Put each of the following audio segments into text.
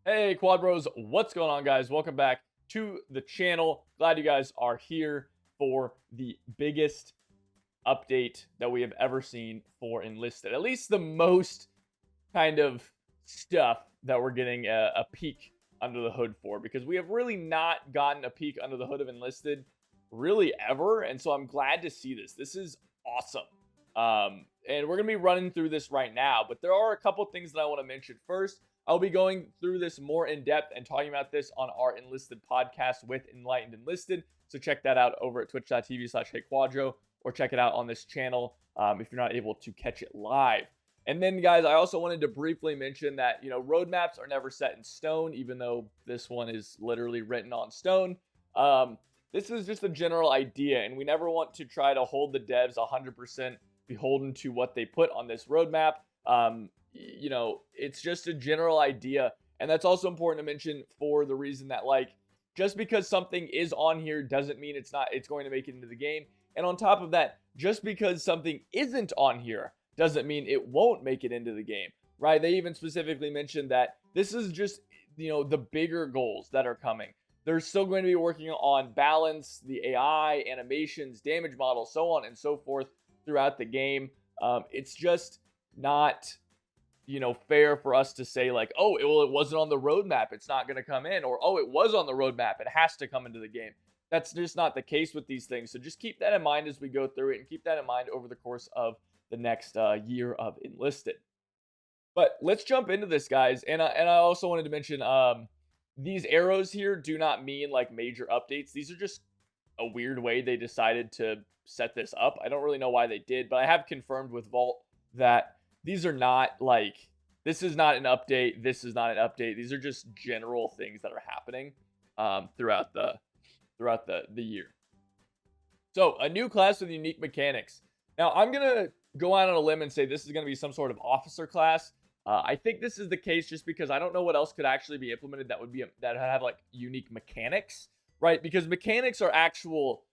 Hey, Quad Bros, what's going on, guys? Welcome back to the channel. Glad you guys are here for the biggest update that we have ever seen for Enlisted. At least the most kind of stuff that we're getting a peek under the hood for, because we have really not gotten a peek under the hood of Enlisted really ever. And so I'm glad to see this. This is awesome. And we're going to be running through this right now, but there are a couple things that I want to mention. First, I'll be going through this more in depth and talking about this on our Enlisted podcast with Enlightened Enlisted. So check that out over at twitch.tv/HeyQuadro, or check it out on this channel if you're not able to catch it live. And then, guys, I also wanted to briefly mention that, roadmaps are never set in stone, even though this one is literally written on stone. This is just a general idea, and we never want to try to hold the devs 100% beholden to what they put on this roadmap. It's just a general idea. And that's also important to mention for the reason that, just because something is on here doesn't mean it's going to make it into the game. And on top of that, just because something isn't on here doesn't mean it won't make it into the game, right? They even specifically mentioned that this is just, the bigger goals that are coming. They're still going to be working on balance, the AI, animations, damage models, so on and so forth throughout the game. It's just not, fair for us to say it wasn't on the roadmap, it's not going to come in, or, oh, it was on the roadmap, it has to come into the game. That's just not the case with these things. So just keep that in mind as we go through it, and keep that in mind over the course of the next year of Enlisted. But let's jump into this, guys. And I also wanted to mention these arrows here do not mean major updates. These are just a weird way they decided to set this up. I don't really know why they did, but I have confirmed with Vault that these are not this is not an update. This is not an update. These are just general things that are happening throughout the year. So a new class with unique mechanics. Now I'm gonna go out on a limb and say this is gonna be some sort of officer class. I think this is the case just because I don't know what else could actually be implemented that would have unique mechanics, right? Because mechanics are actual,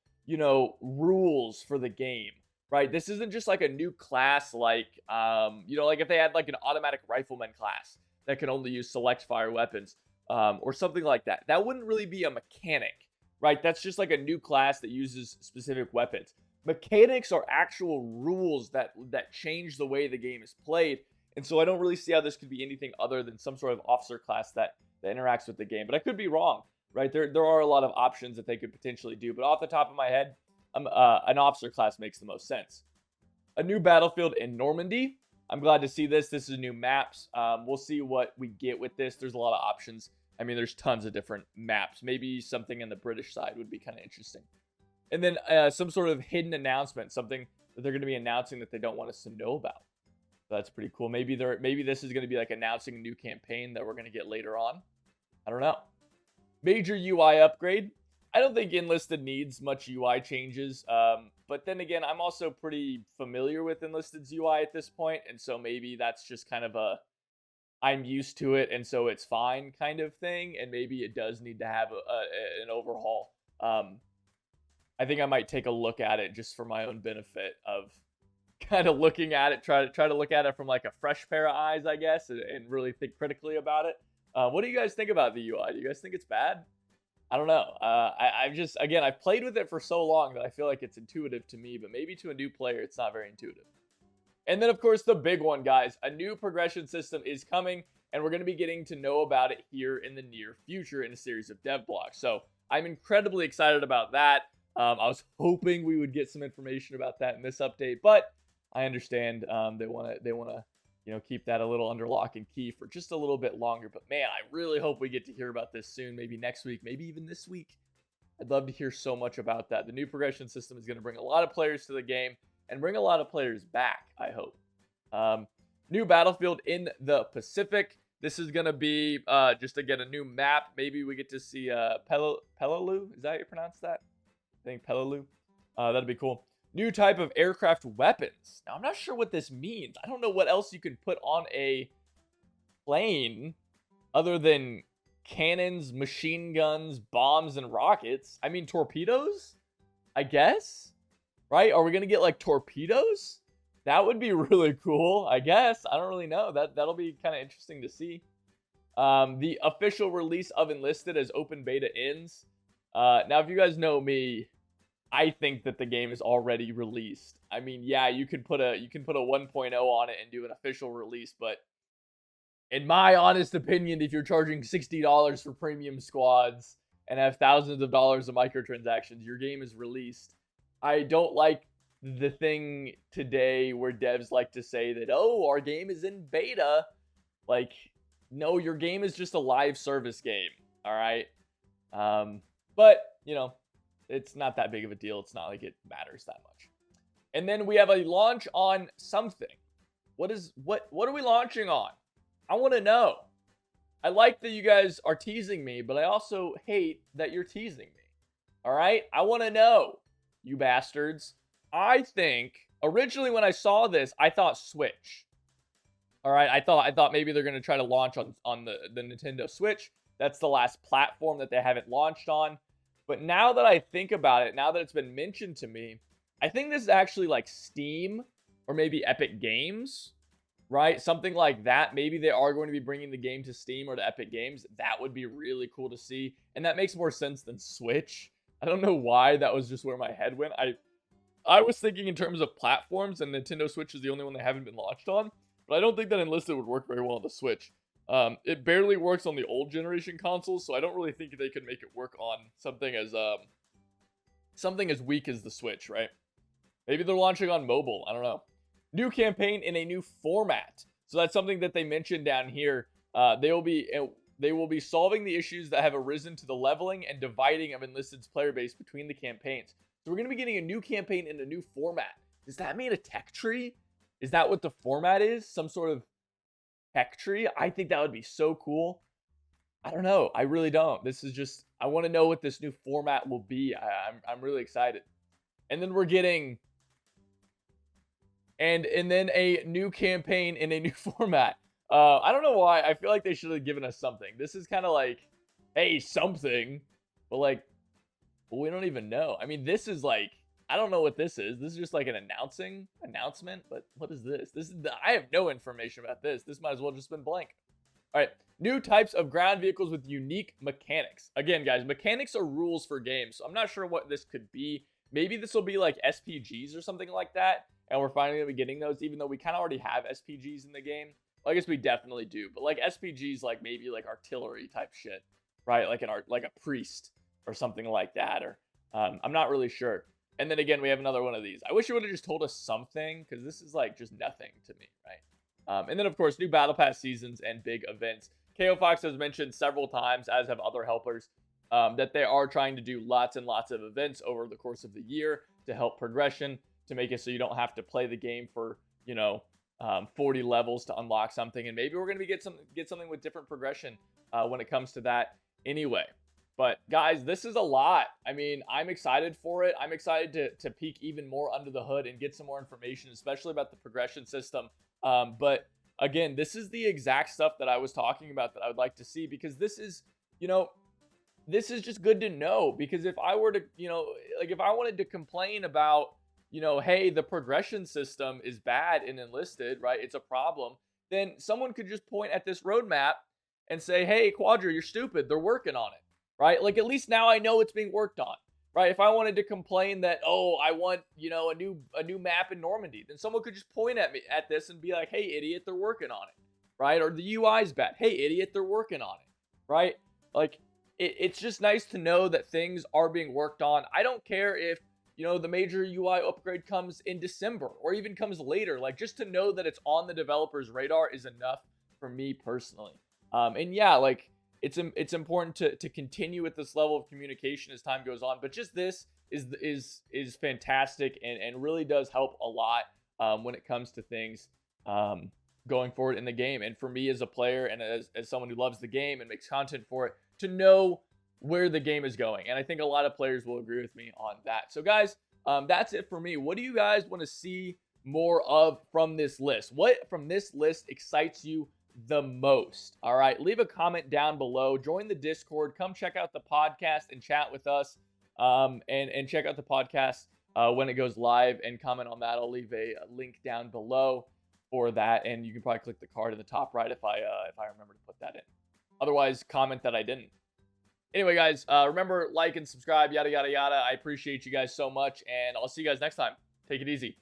rules for the game, right? This isn't just a new class if they had an automatic rifleman class that can only use select fire weapons or something like that. That wouldn't really be a mechanic, right? That's just a new class that uses specific weapons. Mechanics are actual rules that change the way the game is played. And so I don't really see how this could be anything other than some sort of officer class that interacts with the game. But I could be wrong, right? There are a lot of options that they could potentially do. But off the top of my head, an officer class makes the most sense. A new battlefield in Normandy. I'm glad to see this. This is new maps. We'll see what we get with this. There's a lot of options. I mean, there's tons of different maps. Maybe something in the British side would be kind of interesting. And then some sort of hidden announcement, something that they're going to be announcing that they don't want us to know about. That's pretty cool. Maybe this is going to be announcing a new campaign that we're going to get later on. I don't know. Major UI upgrade. I don't think Enlisted needs much UI changes. But then again, I'm also pretty familiar with Enlisted's UI at this point. And so maybe that's just kind of I'm used to it, and so it's fine kind of thing. And maybe it does need to have an overhaul. I think I might take a look at it just for my own benefit of kind of looking at it, try to look at it from a fresh pair of eyes, I guess, and really think critically about it. What do you guys think about the UI? Do you guys think it's bad? I don't know. I've played with it for so long that I feel like it's intuitive to me, but maybe to a new player, it's not very intuitive. And then, of course, the big one, guys. A new progression system is coming, and we're going to be getting to know about it here in the near future in a series of dev blogs. So I'm incredibly excited about that. I was hoping we would get some information about that in this update, but I understand they want to keep that a little under lock and key for just a little bit longer. But man, I really hope we get to hear about this soon, maybe next week, maybe even this week. I'd love to hear so much about that. The new progression system is going to bring a lot of players to the game and bring a lot of players back, I hope. New battlefield in the Pacific. This is going to be just, again, a new map. Maybe we get to see Peleliu. Is that how you pronounce that? I think Peleliu. That'd be cool. New type of aircraft weapons. Now, I'm not sure what this means. I don't know what else you can put on a plane other than cannons, machine guns, bombs, and rockets. I mean, torpedoes, I guess, right? Are we going to get torpedoes? That would be really cool, I guess. I don't really know. That'll be kind of interesting to see. The official release of Enlisted as open beta ends. Now, if you guys know me, I think that the game is already released. I mean, yeah, you can put a 1.0 on it and do an official release, but in my honest opinion, if you're charging $60 for premium squads and have thousands of dollars of microtransactions, your game is released. I don't like the thing today where devs like to say that, oh, our game is in beta. Like, no, your game is just a live service game. All right. But, it's not that big of a deal. It's not like it matters that much. And then we have a launch on something. What are we launching on? I want to know. I like that you guys are teasing me, but I also hate that you're teasing me. All right? I want to know, you bastards. I think originally when I saw this, I thought Switch. All right, I thought maybe they're going to try to launch on the Nintendo Switch. That's the last platform that they haven't launched on. But now that I think about it, now that it's been mentioned to me, I think this is actually like Steam or maybe Epic Games, right? Something like that. Maybe they are going to be bringing the game to Steam or to Epic Games. That would be really cool to see. And that makes more sense than Switch. I don't know why that was just where my head went. I was thinking in terms of platforms, and Nintendo Switch is the only one they haven't been launched on. But I don't think that Enlisted would work very well on the Switch. It barely works on the old generation consoles, so I don't really think they could make it work on something as weak as the Switch, right? Maybe they're launching on mobile. I don't know. New campaign in a new format. So that's something that they mentioned down here. They will be solving the issues that have arisen to the leveling and dividing of Enlisted's player base between the campaigns. So we're going to be getting a new campaign in a new format. Does that mean a tech tree? Is that what the format is? Some sort of tech tree? I think that would be so cool. I don't know. I really don't. This is just, I want to know what this new format will be. I'm really excited. And then we're getting, and then a new campaign in a new format. I don't know why. I feel like they should have given us something. This is kind of like, hey, something, but like, well, we don't even know. I mean, this is like, I don't know what this is. This is just like an announcement, but what is this? I have no information about this. This might as well just been blank. All right, new types of ground vehicles with unique mechanics. Again, guys, mechanics are rules for games, so I'm not sure what this could be. Maybe this will be like SPGs or something like that, and we're finally gonna be getting those, even though we kind of already have SPGs in the game. Well, I guess we definitely do, but like SPGs, like maybe like artillery type shit, right? Like a priest or something like that, or I'm not really sure. And then again, we have another one of these. I wish you would have just told us something, because this is like just nothing to me, right? And then, of course, new Battle Pass seasons and big events. KO Fox has mentioned several times, as have other helpers, that they are trying to do lots and lots of events over the course of the year to help progression, to make it so you don't have to play the game for, 40 levels to unlock something. And maybe we're going to get something with different progression when it comes to that anyway. But guys, this is a lot. I mean, I'm excited for it. I'm excited to peek even more under the hood and get some more information, especially about the progression system. But again, this is the exact stuff that I was talking about that I would like to see, because this is, this is just good to know. Because if I were to, if I wanted to complain about, hey, the progression system is bad in Enlisted, right? It's a problem. Then someone could just point at this roadmap and say, hey, Quadra, you're stupid. They're working on it. Right? Like, at least now I know it's being worked on, right? If I wanted to complain that, oh, I want, a new map in Normandy, then someone could just point at me at this and be like, hey, idiot, they're working on it, right? Or the UI's bad. Hey, idiot, they're working on it, right? Like, it's just nice to know that things are being worked on. I don't care if, the major UI upgrade comes in December or even comes later. Like, just to know that it's on the developer's radar is enough for me personally. And yeah, like, it's important to continue with this level of communication as time goes on, but just this is fantastic and really does help a lot when it comes to things going forward in the game. And for me as a player and as someone who loves the game and makes content for it, to know where the game is going. And I think a lot of players will agree with me on that. So guys, that's it for me. What do you guys want to see more of from this list? What from this list excites you the most? All right, leave a comment down below, join the Discord, come check out the podcast and chat with us, and check out the podcast when it goes live and comment on that. I'll leave a link down below for that, and you can probably click the card in the top right if I remember to put that in. Otherwise, comment that I didn't. Anyway, guys, remember, like and subscribe, yada, yada, yada. I appreciate you guys so much, and I'll see you guys next time. Take it easy.